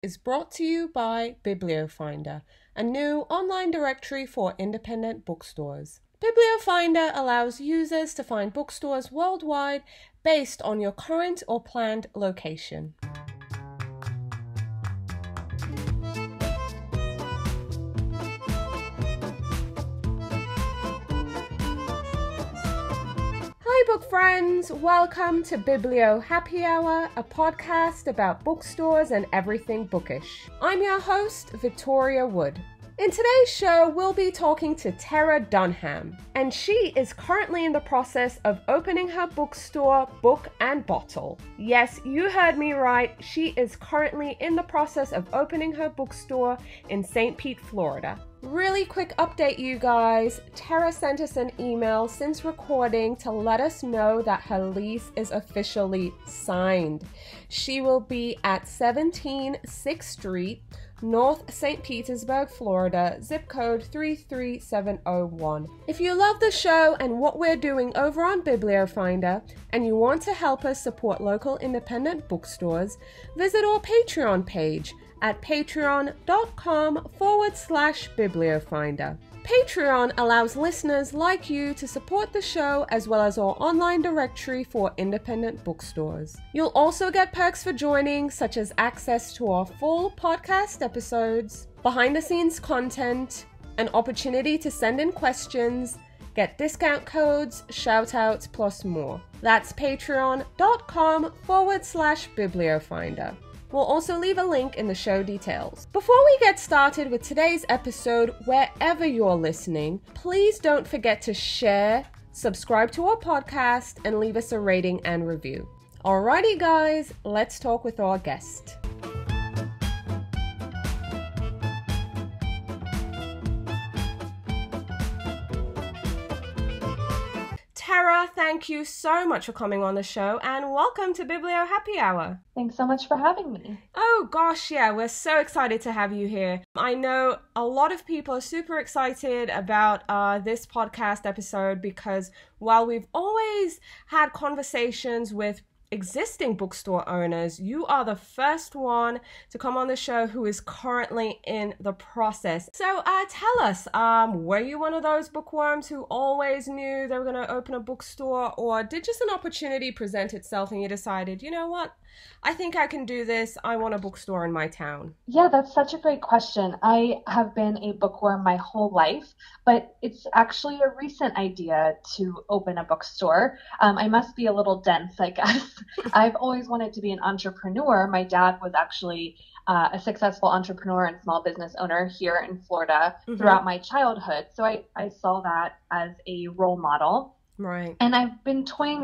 is brought to you by Biblio Finder, a new online directory for independent bookstores. Biblio Finder allows users to find bookstores worldwide based on your current or planned location. Hi book friends, welcome to Biblio Happy Hour, a podcast about bookstores and everything bookish. I'm your host, Victoria Wood. In today's show, we'll be talking to Terra Dunham, and she is currently in the process of opening her bookstore, Book and Bottle. Yes, you heard me right, she is currently in the process of opening her bookstore in Saint Pete, Florida. Really quick update, you guys. Terra sent us an email since recording to let us know that her lease is officially signed. She will be at 17 6th Street, North Saint Petersburg, Florida, zip code 33701. If you love the show and what we're doing over on Biblio Finder, and you want to help us support local independent bookstores, visit our Patreon page at patreon.com/bibliofinder. Patreon allows listeners like you to support the show as well as our online directory for independent bookstores. You'll also get perks for joining, such as access to our full podcast episodes, behind-the-scenes content, an opportunity to send in questions, get discount codes, shout-outs, plus more. That's patreon.com/bibliofinder. We'll also leave a link in the show details. Before we get started with today's episode, wherever you're listening, please don't forget to share, subscribe to our podcast, and leave us a rating and review. Alrighty guys, let's talk with our guest. Terra, thank you so much for coming on the show and welcome to Biblio Happy Hour. Thanks so much for having me. Oh gosh, yeah, we're so excited to have you here. I know a lot of people are super excited about this podcast episode because while we've always had conversations with existing bookstore owners, you are the first one to come on the show who is currently in the process. So tell us, were you one of those bookworms who always knew they were going to open a bookstore, or did just an opportunity present itself and you decided, you know what, I think I can do this, I want a bookstore in my town? Yeah, that's such a great question. I have been a bookworm my whole life, but it's actually a recent idea to open a bookstore. I must be a little dense, I guess. I've always wanted to be an entrepreneur. My dad was actually a successful entrepreneur and small business owner here in Florida throughout my childhood. So I saw that as a role model. Right. And I've been toying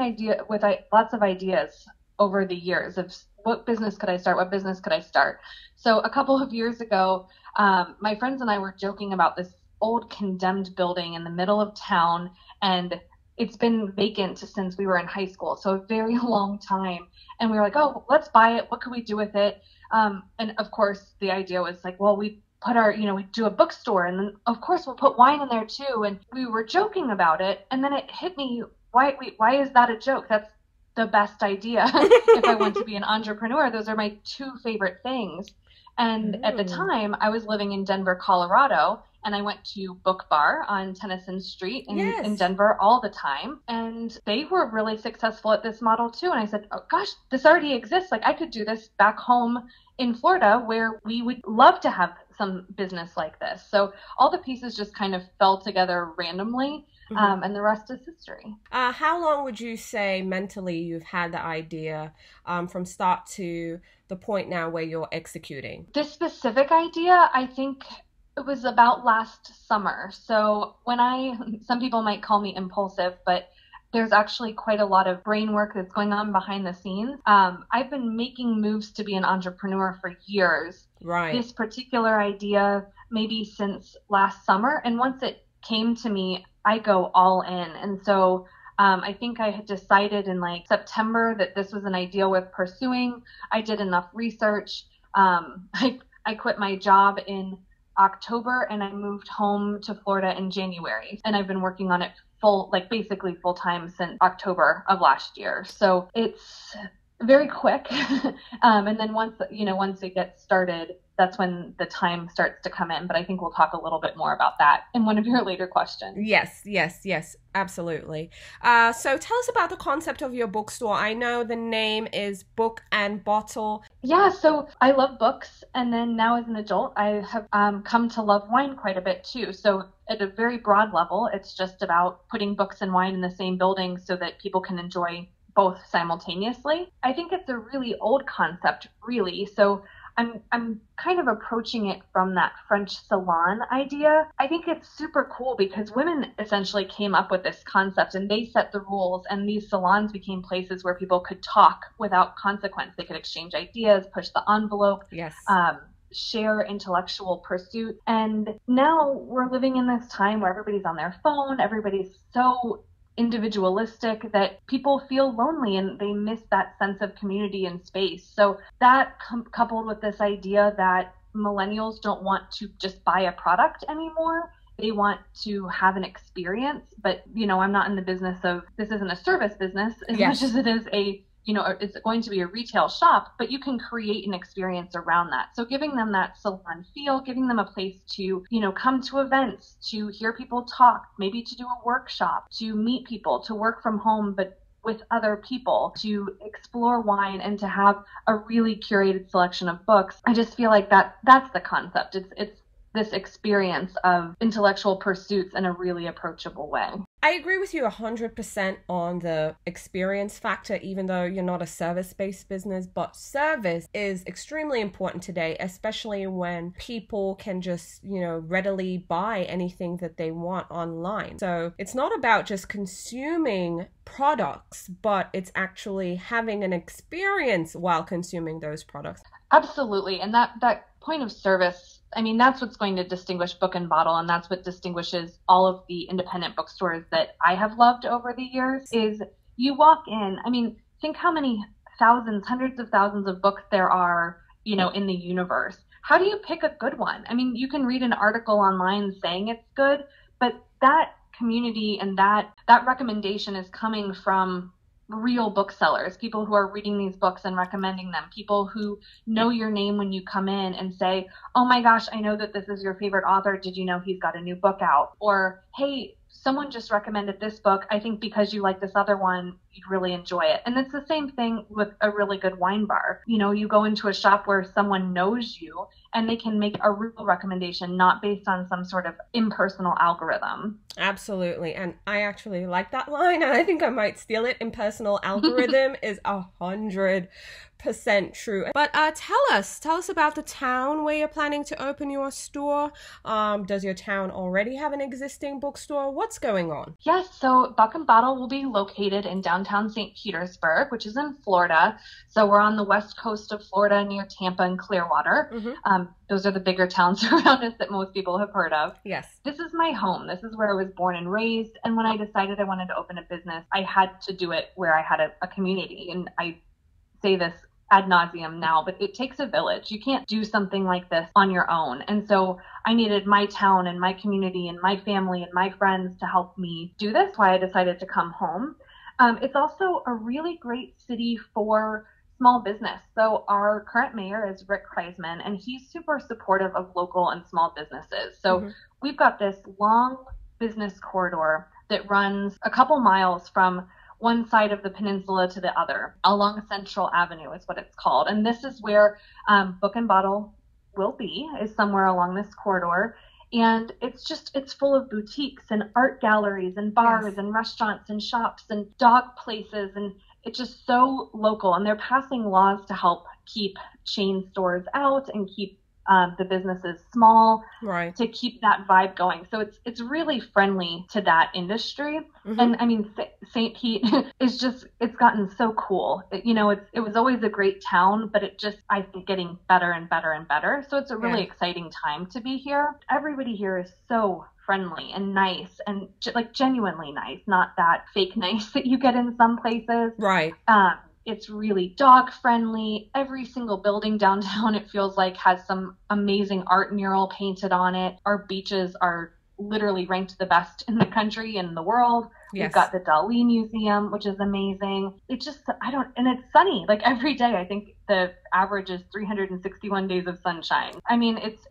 with lots of ideas over the years of what business could I start? What business could I start? So a couple of years ago, my friends and I were joking about this old condemned building in the middle of town, and it's been vacant since we were in high school, so a very long time. And we were like, oh, let's buy it. What could we do with it? And of course, the idea was like, well, we put we do a bookstore, and then of course we'll put wine in there too. And we were joking about it, and then it hit me, why is that a joke? That's the best idea. If I want to be an entrepreneur, those are my two favorite things. And at the time, I was living in Denver, Colorado, and I went to Book Bar on Tennyson Street in Denver all the time. And they were really successful at this model too. And I said, oh gosh, this already exists. Like I could do this back home in Florida where we would love to have some business like this. So all the pieces just kind of fell together randomly. And the rest is history. How long would you say mentally you've had the idea from start to the point now where you're executing? This specific idea, I think it was about last summer. So some people might call me impulsive, but there's actually quite a lot of brain work that's going on behind the scenes. I've been making moves to be an entrepreneur for years. Right. This particular idea, maybe since last summer. And once it came to me, I go all in. And so I think I had decided in like September that this was an idea worth pursuing. I did enough research. I quit my job in October and I moved home to Florida in January. And I've been working on it basically full time since October of last year. So it's very quick. And then once it gets started, that's when the time starts to come in. But I think we'll talk a little bit more about that in one of your later questions. Yes, absolutely. So tell us about the concept of your bookstore. I know the name is Book and Bottle. Yeah, so I love books, and then now as an adult, I have come to love wine quite a bit too. So at a very broad level, it's just about putting books and wine in the same building so that people can enjoy both simultaneously. I think it's a really old concept, really. So I'm kind of approaching it from that French salon idea. I think it's super cool because women essentially came up with this concept and they set the rules, and these salons became places where people could talk without consequence. They could exchange ideas, push the envelope. Yes. Share intellectual pursuit. And now we're living in this time where everybody's on their phone, everybody's so individualistic that people feel lonely and they miss that sense of community and space. So that coupled with this idea that millennials don't want to just buy a product anymore. They want to have an experience, but I'm not in the business of, this isn't a service business as much as it is it's going to be a retail shop, but you can create an experience around that. So giving them that salon feel, giving them a place to, come to events, to hear people talk, maybe to do a workshop, to meet people, to work from home, but with other people, to explore wine and to have a really curated selection of books. I just feel like that's the concept. It's this experience of intellectual pursuits in a really approachable way. I agree with you 100% on the experience factor, even though you're not a service-based business, but service is extremely important today, especially when people can just, readily buy anything that they want online. So it's not about just consuming products, but it's actually having an experience while consuming those products. Absolutely. And that point of service, that's what's going to distinguish Book and Bottle, and that's what distinguishes all of the independent bookstores that I have loved over the years, is you walk in, think how many thousands, hundreds of thousands of books there are, in the universe. How do you pick a good one? You can read an article online saying it's good, but that community and that recommendation is coming from real booksellers, people who are reading these books and recommending them, people who know your name when you come in and say, oh my gosh, I know that this is your favorite author. Did you know he's got a new book out? Or, hey, someone just recommended this book. I think because you like this other one, you'd really enjoy it. And it's the same thing with a really good wine bar. You go into a shop where someone knows you and they can make a real recommendation, not based on some sort of impersonal algorithm. Absolutely. And I actually like that line, and I think I might steal it. Impersonal algorithm is 100% true. But tell us about the town where you're planning to open your store. Does your town already have an existing bookstore? What's going on? Yes, so Book and Bottle will be located in downtown Saint Petersburg, which is in Florida. So we're on the west coast of Florida near Tampa and Clearwater. Mm-hmm. Those are the bigger towns around us that most people have heard of. Yes. This is my home. This is where I was born and raised. And when I decided I wanted to open a business, I had to do it where I had a community. And I say this ad nauseum now, but it takes a village. You can't do something like this on your own. And so I needed my town and my community and my family and my friends to help me do this. That's why I decided to come home. It's also a really great city for small business. So our current mayor is Rick Kreisman, and he's super supportive of local and small businesses. So we've got this long business corridor that runs a couple miles from one side of the peninsula to the other, along Central Avenue is what it's called. And this is where Book and Bottle will be, is somewhere along this corridor. And it's full of boutiques and art galleries and bars and restaurants and shops and dog places. And it's just so local. And they're passing laws to help keep chain stores out and keep the businesses small, right, to keep that vibe going. So it's really friendly to that industry. Mm-hmm. And St. Pete is it's gotten so cool. It was always a great town, but I think getting better and better and better. So it's a really exciting time to be here. Everybody here is so friendly and nice and genuinely nice, not that fake nice that you get in some places. Right. It's really dog friendly. Every single building downtown, it feels like, has some amazing art mural painted on it. Our beaches are literally ranked the best in the country and the world. Yes. We've got the Dali Museum, which is amazing. It's just, and it's sunny. Like every day, I think the average is 361 days of sunshine. I mean, it's